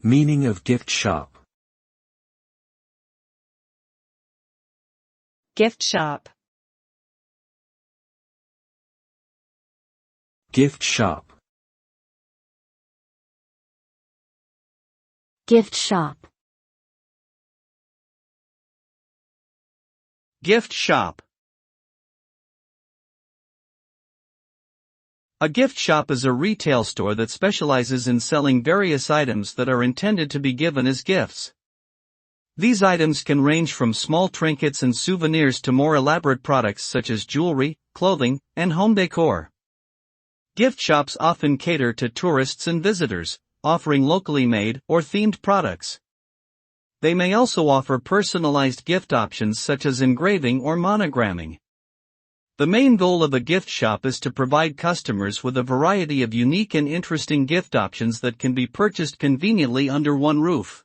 Meaning of gift shop. Gift shop. Gift shop. Gift shop. Gift shop. A gift shop is a retail store that specializes in selling various items that are intended to be given as gifts. These items can range from small trinkets and souvenirs to more elaborate products such as jewelry, clothing, and home decor. Gift shops often cater to tourists and visitors, offering locally made or themed products. They may also offer personalized gift options such as engraving or monogramming. The main goal of a gift shop is to provide customers with a variety of unique and interesting gift options that can be purchased conveniently under one roof.